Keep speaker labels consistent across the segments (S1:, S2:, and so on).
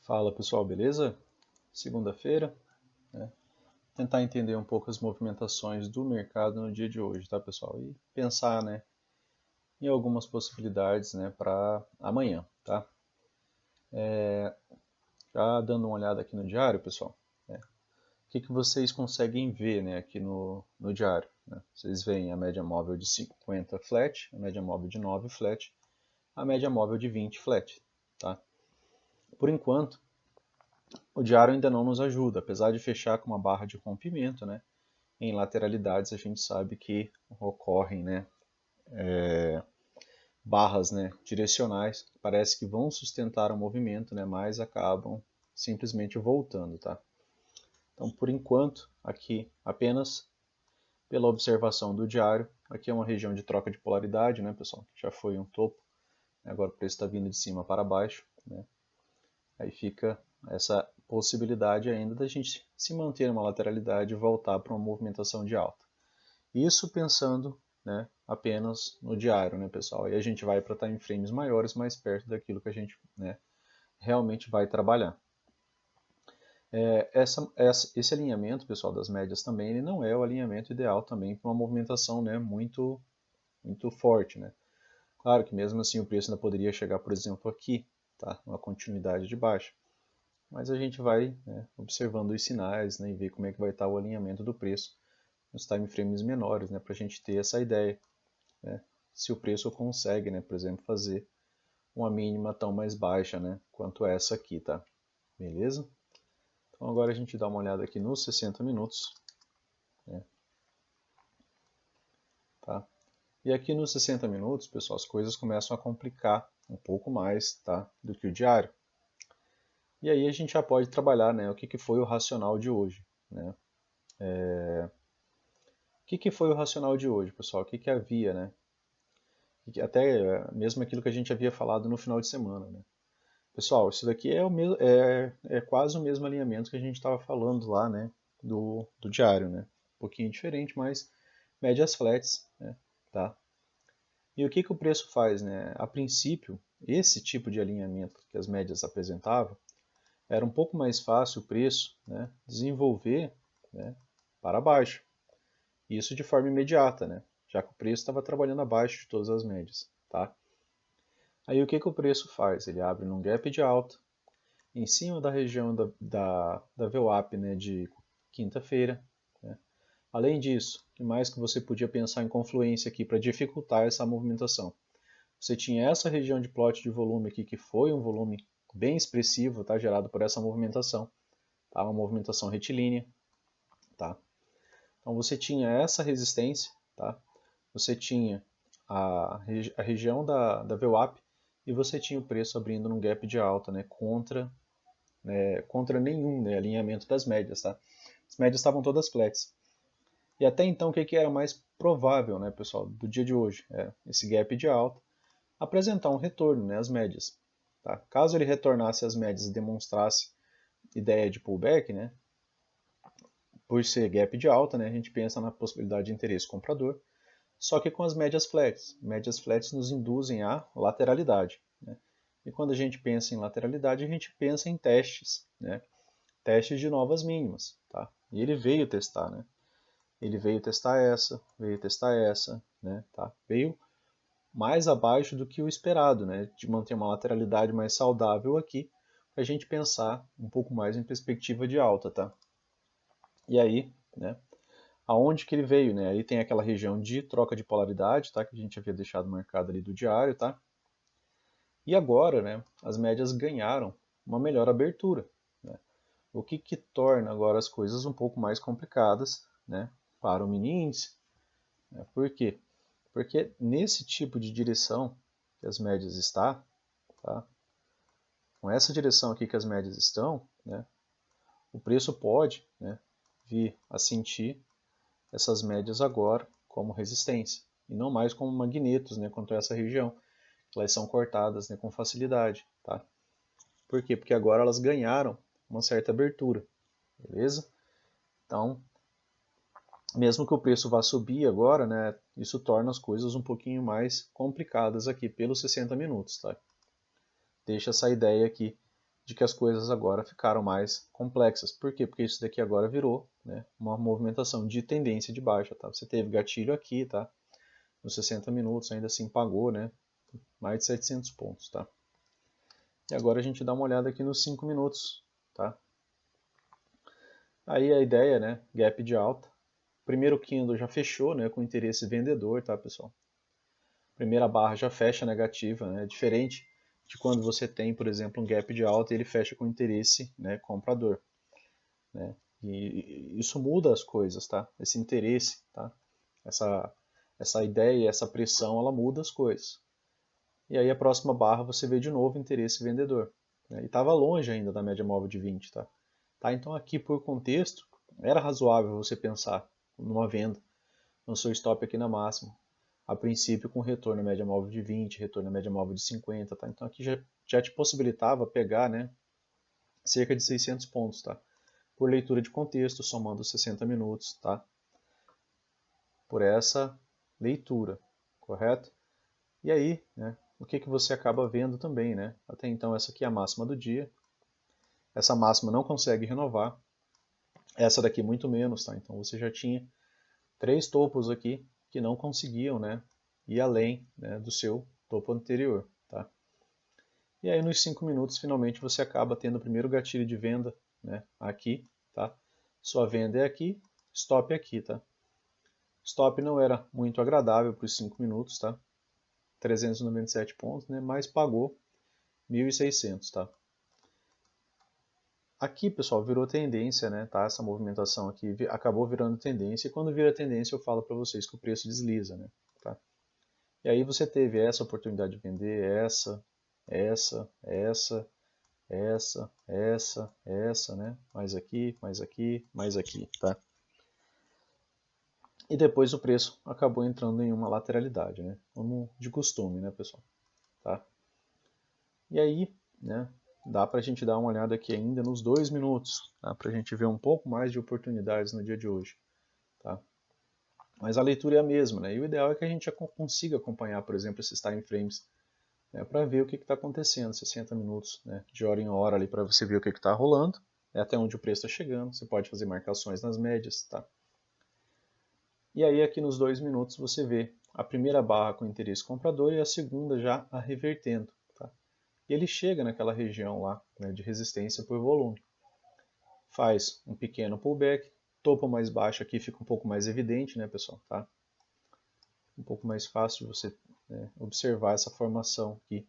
S1: Fala pessoal, beleza? Segunda-feira, né? Tentar entender um pouco as movimentações do mercado no dia de hoje, tá pessoal? E pensar, né, em algumas possibilidades, né, para amanhã, tá? Já dando uma olhada aqui no diário, pessoal, né? O que vocês conseguem ver, né, aqui no diário, né? Vocês veem a média móvel de 50 flat, a média móvel de 9 flat, a média móvel de 20 flat, tá? Por enquanto, o diário ainda não nos ajuda, apesar de fechar com uma barra de rompimento, né? Em lateralidades a gente sabe que ocorrem, né, barras, né, direcionais que parece que vão sustentar o movimento, né, mas acabam simplesmente voltando, tá? Então, por enquanto, aqui apenas pela observação do diário, aqui é uma região de troca de polaridade, né, pessoal? Já foi um topo, agora o preço está vindo de cima para baixo, né? Aí fica essa possibilidade ainda da gente se manter uma lateralidade e voltar para uma movimentação de alta. Isso pensando, né, apenas no diário, né, pessoal? Aí a gente vai para time frames maiores, mais perto daquilo que a gente, né, realmente vai trabalhar. Esse alinhamento, pessoal, das médias também, ele não é o alinhamento ideal também para uma movimentação, né, muito forte, né? Claro que mesmo assim o preço ainda poderia chegar, por exemplo, aqui, tá? Uma continuidade de baixa. Mas a gente vai, né, observando os sinais, né, e ver como é que vai estar o alinhamento do preço nos time frames menores, né, para a gente ter essa ideia, né, se o preço consegue, né, por exemplo, fazer uma mínima tão mais baixa, né, quanto essa aqui, tá? Beleza? Então agora a gente dá uma olhada aqui nos 60 minutos, né, tá? E aqui nos 60 minutos, pessoal, as coisas começam a complicar um pouco mais, tá, do que o diário. E aí a gente já pode trabalhar, né, o que foi o racional de hoje, né? O que foi o racional de hoje, pessoal? O que havia, né? Até mesmo aquilo que a gente havia falado no final de semana, né? Pessoal, isso daqui é, é quase o mesmo alinhamento que a gente estava falando lá, né? Do diário, né? Um pouquinho diferente, mas médias flats, né? Tá? E o que o preço faz, né? A princípio, esse tipo de alinhamento que as médias apresentavam, era um pouco mais fácil o preço, né, desenvolver, né, para baixo. Isso de forma imediata, né? Já que o preço estava trabalhando abaixo de todas as médias, tá? Aí o que o preço faz? Ele abre num gap de alta, em cima da região da VWAP, né, de quinta-feira. Né? Além disso, o que mais que você podia pensar em confluência aqui para dificultar essa movimentação? Você tinha essa região de plot de volume aqui, que foi um volume bem expressivo, tá, gerado por essa movimentação. Tá? Uma movimentação retilínea. Tá? Então você tinha essa resistência, tá? Você tinha a região da VWAP e você tinha o preço abrindo num gap de alta, né, contra nenhum, né, alinhamento das médias, tá? As médias estavam todas flats. E até então o que era mais provável, né, pessoal, do dia de hoje? É esse gap de alta apresentar um retorno, né, às médias. Tá? Caso ele retornasse às médias e demonstrasse ideia de pullback, né, por ser gap de alta, né, a gente pensa na possibilidade de interesse comprador, só que com as médias flats. Médias flats nos induzem à lateralidade. Né? E quando a gente pensa em lateralidade, a gente pensa em testes, né? Testes de novas mínimas. Tá? E ele veio testar. Né? Ele veio testar essa, né? Tá? Veio mais abaixo do que o esperado, né? De manter uma lateralidade mais saudável aqui, para a gente pensar um pouco mais em perspectiva de alta. Tá? E aí, né? Aonde que ele veio, né? Aí tem aquela região de troca de polaridade, tá? Que a gente havia deixado marcado ali do diário, tá? E agora, né? As médias ganharam uma melhor abertura, né? O que torna agora as coisas um pouco mais complicadas, né? Para o mini índice. Né? Por quê? Porque nesse tipo de direção que as médias estão, tá? Com essa direção aqui que as médias estão, né? O preço pode, né, vir a sentir essas médias agora como resistência e não mais como magnetos, né, contra essa região. Elas são cortadas, né, com facilidade, tá? Por quê? Porque agora elas ganharam uma certa abertura, beleza? Então, mesmo que o preço vá subir agora, né, isso torna as coisas um pouquinho mais complicadas aqui pelos 60 minutos, tá? Deixa essa ideia aqui de que as coisas agora ficaram mais complexas. Por quê? Porque isso daqui agora virou, né, uma movimentação de tendência de baixa. Tá? Você teve gatilho aqui, tá? Nos 60 minutos, ainda assim pagou, né, mais de 700 pontos. Tá? E agora a gente dá uma olhada aqui nos 5 minutos. Tá? Aí a ideia, né, gap de alta. Primeiro candle já fechou, né, com interesse vendedor, tá, pessoal? Primeira barra já fecha negativa, né? Diferente de quando você tem, por exemplo, um gap de alta e ele fecha com interesse, né, comprador, né? E isso muda as coisas, tá? Esse interesse, tá? Essa ideia, essa pressão, ela muda as coisas. E aí a próxima barra você vê de novo interesse vendedor, né? E estava longe ainda da média móvel de 20, tá? Então aqui por contexto era razoável você pensar numa venda no seu stop aqui na máxima, a princípio com retorno à média móvel de 20, retorno à média móvel de 50, tá? Então aqui já te possibilitava pegar, né, cerca de 600 pontos, tá? Por leitura de contexto, somando 60 minutos, tá? Por essa leitura, correto? E aí, né, o que você acaba vendo também, né? Até então essa aqui é a máxima do dia, essa máxima não consegue renovar, essa daqui muito menos, tá? Então você já tinha 3 topos aqui que não conseguiam, né, ir além, né, do seu topo anterior. Tá? E aí nos 5 minutos finalmente você acaba tendo o primeiro gatilho de venda, né, aqui. Tá? Sua venda é aqui, stop aqui. Tá? Stop não era muito agradável para os 5 minutos, tá? 397 pontos, né, mas pagou 1.600. Tá? Aqui, pessoal, virou tendência, né, tá? Essa movimentação aqui acabou virando tendência, e quando vira tendência eu falo para vocês que o preço desliza, né? Tá? E aí você teve essa oportunidade de vender, essa, né? Mais aqui, mais aqui, mais aqui, tá? E depois o preço acabou entrando em uma lateralidade, né? Como de costume, né, pessoal? Tá? E aí, né, dá para a gente dar uma olhada aqui ainda nos 2 minutos, tá? Para a gente ver um pouco mais de oportunidades no dia de hoje, tá? Mas a leitura é a mesma, né? E o ideal é que a gente consiga acompanhar, por exemplo, esses time frames, né, para ver o que está acontecendo, 60 minutos, né, de hora em hora ali para você ver o que está rolando, né, até onde o preço está chegando. Você pode fazer marcações nas médias, tá? E aí aqui nos 2 minutos você vê a primeira barra com interesse comprador e a segunda já a revertendo, tá? E ele chega naquela região lá, né, de resistência por volume, faz um pequeno pullback, topo mais baixo aqui fica um pouco mais evidente, né, pessoal, tá? Um pouco mais fácil de você, né, observar essa formação aqui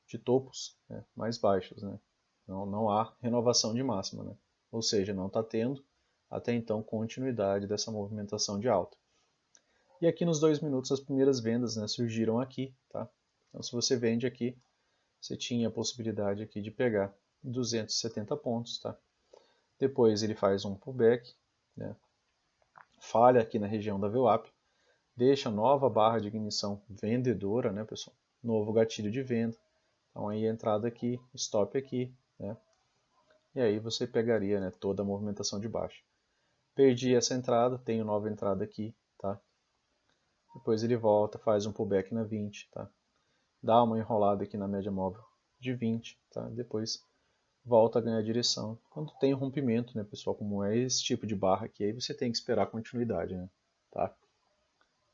S1: de topos, né, mais baixos, né? Não há renovação de máxima, né? Ou seja, não está tendo até então continuidade dessa movimentação de alta. E aqui nos 2 minutos as primeiras vendas, né, surgiram aqui, tá? Então se você vende aqui, você tinha a possibilidade aqui de pegar 270 pontos, tá? Depois ele faz um pullback, né? Falha aqui na região da VWAP, deixa nova barra de ignição vendedora, né, pessoal? Novo gatilho de venda. Então aí entrada aqui, stop aqui, né? E aí você pegaria, né, toda a movimentação de baixo. Perdi essa entrada, tenho nova entrada aqui, tá? Depois ele volta, faz um pullback na 20, tá? Dá uma enrolada aqui na média móvel de 20, tá? Depois volta a ganhar direção. Quando tem rompimento, né, pessoal, como é esse tipo de barra aqui, aí você tem que esperar a continuidade, né? Tá?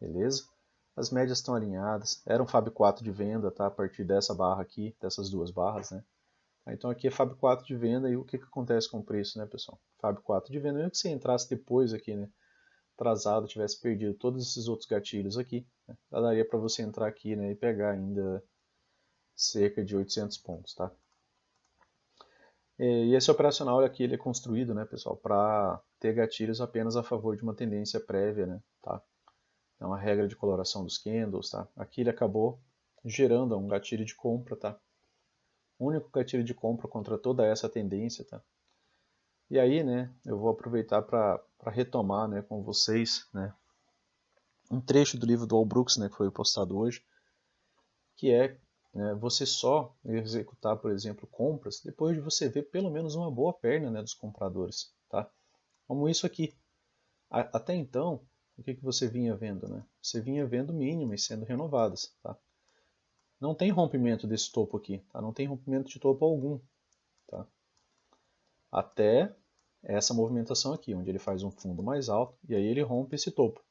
S1: Beleza? As médias estão alinhadas, era um Fab 4 de venda, tá? A partir dessa barra aqui, dessas duas barras, né? Então aqui é Fab 4 de venda, e o que acontece com o preço, né, pessoal? Fab 4 de venda, mesmo que você entrasse depois aqui, né, atrasado, tivesse perdido todos esses outros gatilhos aqui, né, daria para você entrar aqui, né, e pegar ainda cerca de 800 pontos, tá? E esse operacional aqui ele é construído, né, pessoal, para ter gatilhos apenas a favor de uma tendência prévia, né, tá? É uma regra de coloração dos candles, tá? Aqui ele acabou gerando um gatilho de compra, tá? O único gatilho de compra contra toda essa tendência, tá? E aí, né, eu vou aproveitar para retomar, né, com vocês, né, um trecho do livro do Al Brooks, né, que foi postado hoje, que é, né, você só executar, por exemplo, compras depois de você ver pelo menos uma boa perna, né, dos compradores, tá? Como isso aqui. Até então, o que você vinha vendo, né? Você vinha vendo mínimas sendo renovadas, tá? Não tem rompimento desse topo aqui, tá? Não tem rompimento de topo algum. tá? Até essa movimentação aqui, onde ele faz um fundo mais alto e aí ele rompe esse topo,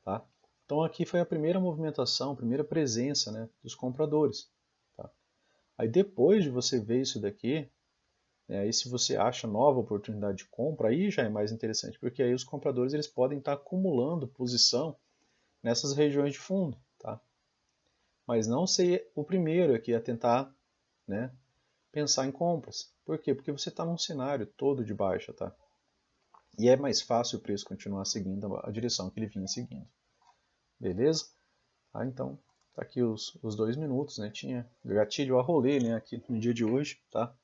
S1: tá? Então aqui foi a primeira movimentação, a primeira presença, né, dos compradores, tá? Aí depois de você ver isso daqui, aí se você acha nova oportunidade de compra, aí já é mais interessante, porque aí os compradores eles podem estar acumulando posição nessas regiões de fundo, tá? Mas não ser o primeiro aqui a tentar, né, pensar em compras. Por quê? Porque você está num cenário todo de baixa, tá? E é mais fácil o preço continuar seguindo a direção que ele vinha seguindo. Beleza? Ah, então, tá aqui os 2 minutos, né? Tinha gatilho a rolê, né, aqui no dia de hoje, tá?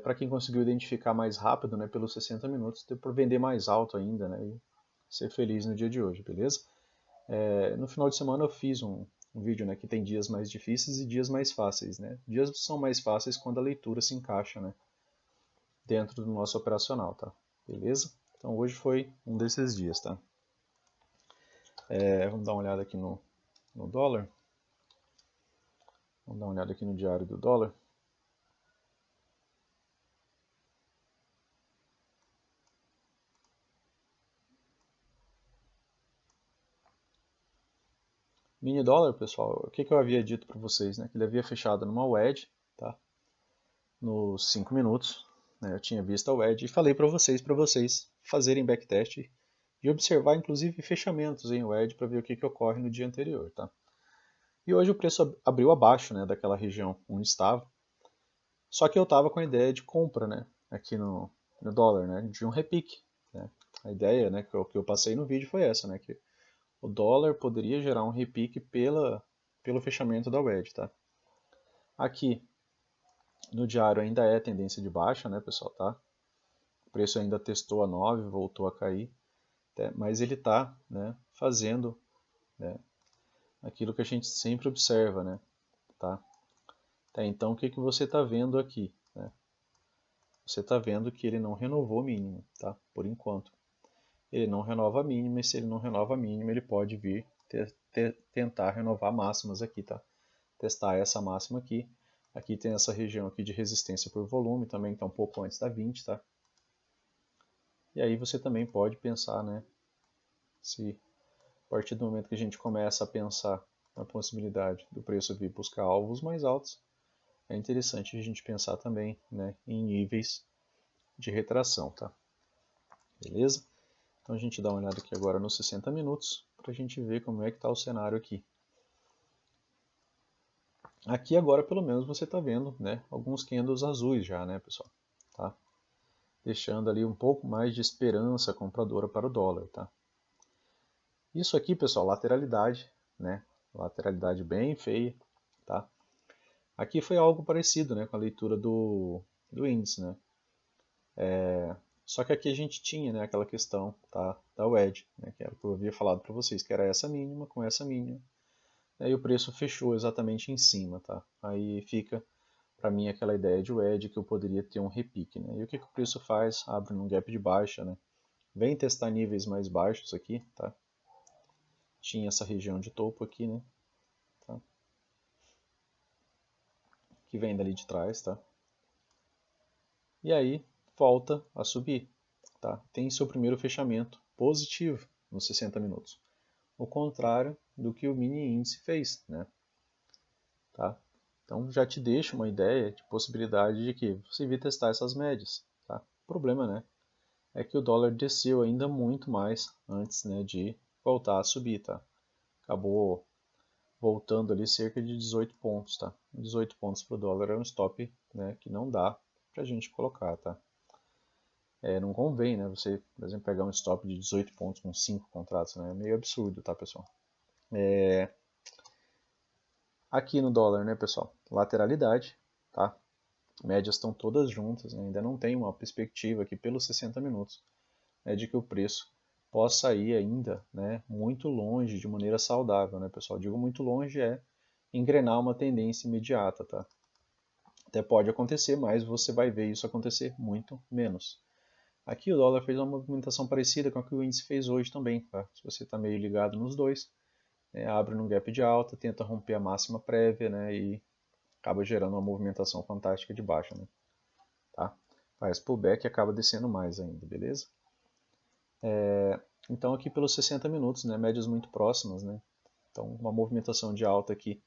S1: Para quem conseguiu identificar mais rápido, né, pelos 60 minutos, deu para vender mais alto ainda, né, e ser feliz no dia de hoje, beleza? No final de semana eu fiz um vídeo, né, que tem dias mais difíceis e dias mais fáceis, né? Dias são mais fáceis quando a leitura se encaixa, né, dentro do nosso operacional, tá? Beleza? Então hoje foi um desses dias, tá? Vamos dar uma olhada aqui no dólar. Vamos dar uma olhada aqui no diário do dólar. Mini dólar, pessoal, o que eu havia dito para vocês, né? Que ele havia fechado numa wedge, tá? Nos 5 minutos, né? Eu tinha visto a wedge e falei para vocês fazerem backtest e observar, inclusive, fechamentos em wedge para ver o que ocorre no dia anterior, tá? E hoje o preço abriu abaixo, né, daquela região onde estava. Só que eu estava com a ideia de compra, né, aqui no dólar, né, de um repique, né? A ideia, né, que eu passei no vídeo foi essa, né, que o dólar poderia gerar um repique pelo fechamento da wedge, tá? Aqui no diário ainda é tendência de baixa, né, pessoal, tá? O preço ainda testou a 9, voltou a cair, mas ele está, né, fazendo, né, aquilo que a gente sempre observa, né, tá? Então o que você está vendo aqui, né? Você está vendo que ele não renovou a mínima, tá? Por enquanto. Ele não renova a mínima, e se ele não renova a mínima, ele pode vir tentar renovar máximas aqui, tá? Testar essa máxima aqui. Aqui tem essa região aqui de resistência por volume, também está um pouco antes da 20, tá? E aí você também pode pensar, né? Se a partir do momento que a gente começa a pensar na possibilidade do preço vir buscar alvos mais altos, é interessante a gente pensar também, né, em níveis de retração, tá? Beleza? Então a gente dá uma olhada aqui agora nos 60 minutos para a gente ver como é que está o cenário aqui. Aqui agora pelo menos você está vendo, né, alguns candles azuis já, né, pessoal? Tá? Deixando ali um pouco mais de esperança compradora para o dólar, tá? Isso aqui, pessoal, lateralidade, né? Lateralidade bem feia, tá? Aqui foi algo parecido, né, com a leitura do índice, né? Só que aqui a gente tinha, né, aquela questão, tá, da wedge, né, que era o que eu havia falado para vocês, que era essa mínima com essa mínima. Aí o preço fechou exatamente em cima, tá? Aí fica para mim aquela ideia de wedge que eu poderia ter um repique, né? E o que o preço faz? Abre num gap de baixa, né? Vem testar níveis mais baixos aqui, tá? Tinha essa região de topo aqui, né? Tá? Que vem dali de trás, tá? E aí volta a subir, tá? Tem seu primeiro fechamento positivo nos 60 minutos. O contrário do que o mini índice fez, né? Tá? Então já te deixa uma ideia de possibilidade de que você vir testar essas médias, tá? O problema, né, é que o dólar desceu ainda muito mais antes, né, de voltar a subir, tá? Acabou voltando ali cerca de 18 pontos, tá? 18 pontos para o dólar é um stop, né, que não dá para a gente colocar, tá? Não convém, né, você, por exemplo, pegar um stop de 18 pontos com 5 contratos, né? É meio absurdo, tá, pessoal? Aqui no dólar, né, pessoal? Lateralidade, tá? Médias estão todas juntas, né? Ainda não tem uma perspectiva aqui pelos 60 minutos, né, de que o preço possa ir ainda, né, muito longe de maneira saudável, né, pessoal? Digo muito longe é engrenar uma tendência imediata, tá? Até pode acontecer, mas você vai ver isso acontecer muito menos. Aqui o dólar fez uma movimentação parecida com a que o índice fez hoje também, tá? Se você está meio ligado nos dois, né, abre num gap de alta, tenta romper a máxima prévia, né, e acaba gerando uma movimentação fantástica de baixa, né? faz pullback e acaba descendo mais ainda, beleza? Então aqui pelos 60 minutos, né, médias muito próximas, né? Então uma movimentação de alta aqui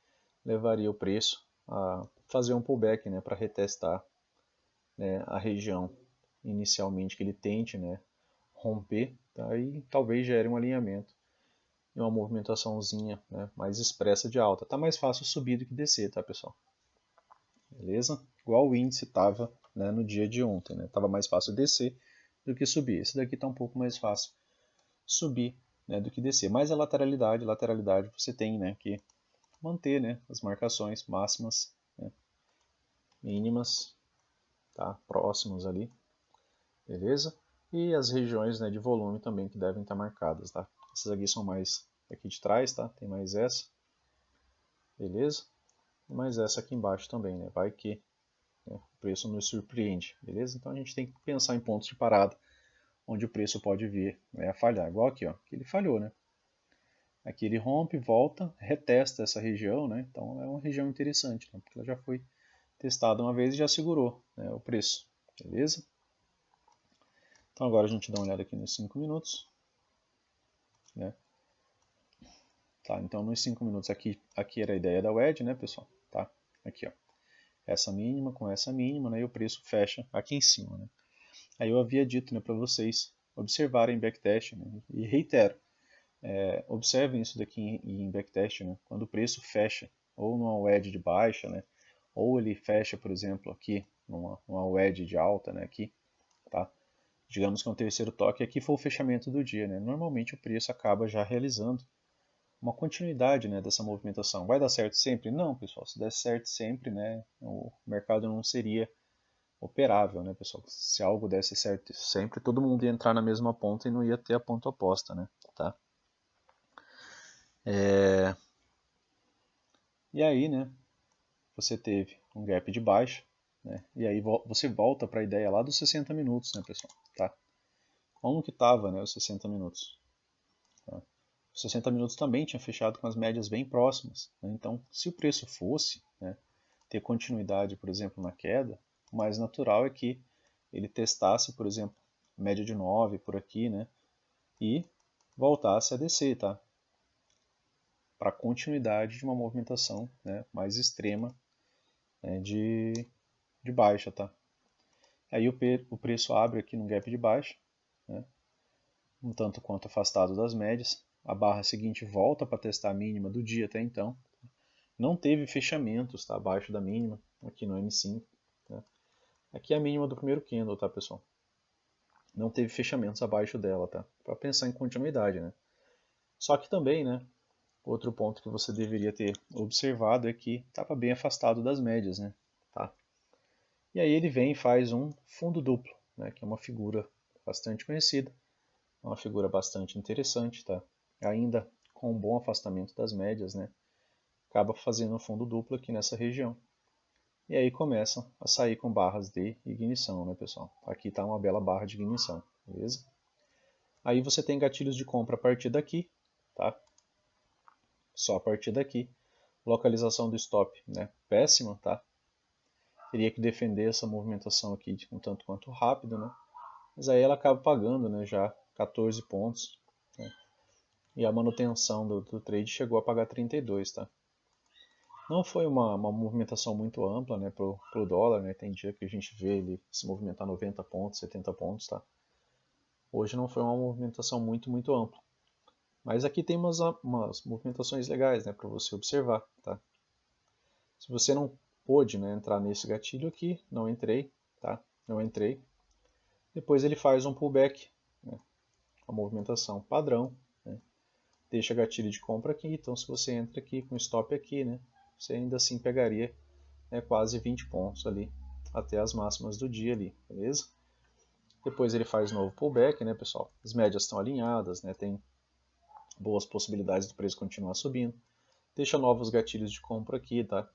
S1: levaria o preço a fazer um pullback, né, para retestar, né, a região inicialmente que ele tente, né, romper, tá? E talvez gere um alinhamento e uma movimentaçãozinha, né, mais expressa de alta. Tá mais fácil subir do que descer, tá, pessoal? Beleza? Igual o índice estava, né, no dia de ontem, né? Tava mais fácil descer do que subir. Esse daqui está um pouco mais fácil subir, né, do que descer. Mas a lateralidade você tem, né, que manter, né, as marcações máximas, né, mínimas, tá, próximos ali, beleza? E as regiões, né, de volume também que devem estar marcadas, tá? Essas aqui são mais aqui de trás, tá? Tem mais essa, beleza? E mais essa aqui embaixo também, né? Vai que, né, o preço nos surpreende, beleza? Então a gente tem que pensar em pontos de parada onde o preço pode vir, né, a falhar. Igual aqui, ó, que ele falhou, né? Aqui ele rompe, volta, retesta essa região, né? Então é uma região interessante, né? Porque ela já foi testada uma vez e já segurou, né, o preço, beleza? Então agora a gente dá uma olhada aqui nos 5 minutos, né? Tá, então nos 5 minutos aqui era a ideia da wedge, né, pessoal? Tá, aqui, ó, essa mínima com essa mínima, né, e o preço fecha aqui em cima, né? Aí eu havia dito, né, para vocês observarem backtest, né, e reitero, observem isso daqui em backtest, né, quando o preço fecha ou numa wedge de baixa, né, ou ele fecha, por exemplo, aqui numa wedge de alta, né, aqui, tá? Digamos que é um terceiro toque, aqui foi o fechamento do dia, né? Normalmente o preço acaba já realizando uma continuidade, né, dessa movimentação. Vai dar certo sempre? Não, pessoal. Se der certo sempre, né, o mercado não seria operável, né, pessoal? Se algo desse certo sempre, todo mundo ia entrar na mesma ponta e não ia ter a ponta oposta, né? Tá? E aí, né, você teve um gap de baixa, né? E aí você volta para a ideia lá dos 60 minutos, né, pessoal? Tá? Como que estava, né, os 60 minutos? Tá? Os 60 minutos também tinha fechado com as médias bem próximas, né? Então, se o preço fosse, né, ter continuidade, por exemplo, na queda, o mais natural é que ele testasse, por exemplo, média de 9 por aqui, né, e voltasse a descer, tá? Para continuidade de uma movimentação, né, mais extrema, né, de baixa, tá? Aí o preço abre aqui no gap de baixa, né, um tanto quanto afastado das médias. A barra seguinte volta para testar a mínima do dia até então. Não teve fechamentos, tá, abaixo da mínima aqui no M5. Né? Aqui é a mínima do primeiro candle, tá, pessoal? Não teve fechamentos abaixo dela, tá? Para pensar em continuidade, né? Só que também, né, outro ponto que você deveria ter observado é que estava bem afastado das médias, né? Tá? E aí ele vem e faz um fundo duplo, né, que é uma figura bastante conhecida, uma figura bastante interessante, tá? Ainda com um bom afastamento das médias, né? Acaba fazendo um fundo duplo aqui nessa região. E aí começa a sair com barras de ignição, né, pessoal? Aqui está uma bela barra de ignição, beleza? Aí você tem gatilhos de compra a partir daqui, tá? Só a partir daqui. Localização do stop, né? Péssima, tá? Teria que defender essa movimentação aqui de um tanto quanto rápido, né? Mas aí ela acaba pagando, né? Já 14 pontos, né? E a manutenção do trade chegou a pagar 32, tá? Não foi uma movimentação muito ampla, né, pro dólar, né? Tem dia que a gente vê ele se movimentar 90 pontos, 70 pontos, tá? Hoje não foi uma movimentação muito ampla. Mas aqui tem umas movimentações legais, né, para você observar, tá? Se você não pôde, né, entrar nesse gatilho aqui, não entrei, tá? Não entrei. Depois ele faz um pullback, né, a movimentação padrão, né? Deixa gatilho de compra aqui, então se você entra aqui com stop aqui, né, você ainda assim pegaria, né, quase 20 pontos ali, até as máximas do dia ali, beleza? Depois ele faz novo pullback, né, pessoal? As médias estão alinhadas, né, tem boas possibilidades do preço continuar subindo. Deixa novos gatilhos de compra aqui, tá?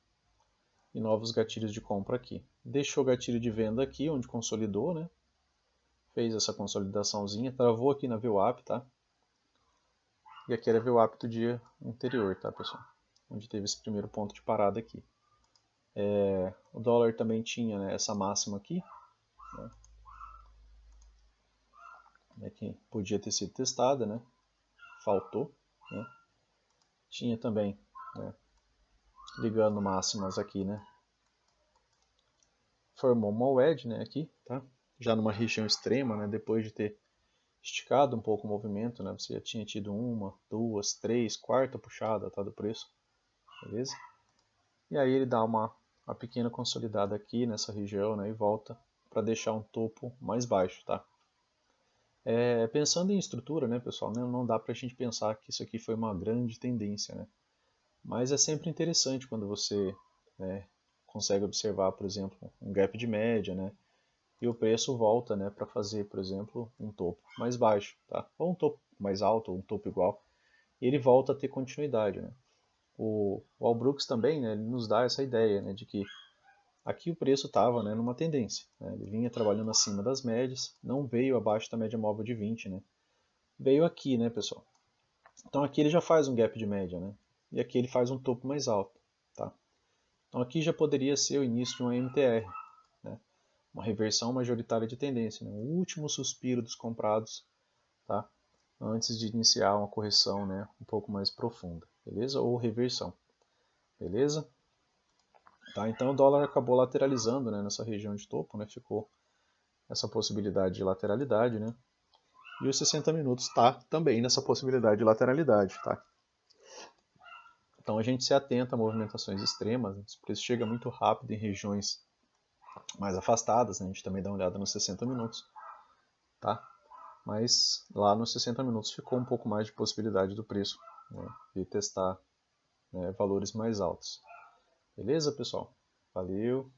S1: E novos gatilhos de compra aqui. Deixou o gatilho de venda aqui, onde consolidou, né? Fez essa consolidaçãozinha, travou aqui na VWAP, tá? E aqui era a VWAP do dia anterior, tá, pessoal? Onde teve esse primeiro ponto de parada aqui. O dólar também tinha, né, essa máxima aqui, né? né, que podia ter sido testada, né? Faltou, né? Tinha também, né, ligando máximas aqui, né? Formou uma wedge, né, aqui, tá? Já numa região extrema, né, depois de ter esticado um pouco o movimento, né? Você já tinha tido uma, duas, três, quarta puxada, tá, do preço, beleza? E aí ele dá uma pequena consolidada aqui nessa região, né, e volta para deixar um topo mais baixo, tá? Pensando em estrutura, né, pessoal, né, não dá para a gente pensar que isso aqui foi uma grande tendência, né? Mas é sempre interessante quando você, né, consegue observar, por exemplo, um gap de média, né, e o preço volta, né, para fazer, por exemplo, um topo mais baixo, tá? Ou um topo mais alto, ou um topo igual, e ele volta a ter continuidade, né? O Al Brooks também, né, ele nos dá essa ideia, né, de que aqui o preço estava, né, numa tendência, né? Ele vinha trabalhando acima das médias, não veio abaixo da média móvel de 20, né? Veio aqui, né, pessoal? Então aqui ele já faz um gap de média, né? E aqui ele faz um topo mais alto, tá? Então aqui já poderia ser o início de uma MTR, né? Uma reversão majoritária de tendência, né? O último suspiro dos comprados, tá? Antes de iniciar uma correção, né, um pouco mais profunda, beleza? Ou reversão, beleza? Tá? Então o dólar acabou lateralizando, né, nessa região de topo, né? Ficou essa possibilidade de lateralidade, né? E os 60 minutos está também nessa possibilidade de lateralidade, tá? Então a gente se atenta a movimentações extremas, né? O preço chega muito rápido em regiões mais afastadas, né? A gente também dá uma olhada nos 60 minutos, tá? Mas lá nos 60 minutos ficou um pouco mais de possibilidade do preço, né, de testar, né, valores mais altos. Beleza, pessoal? Valeu!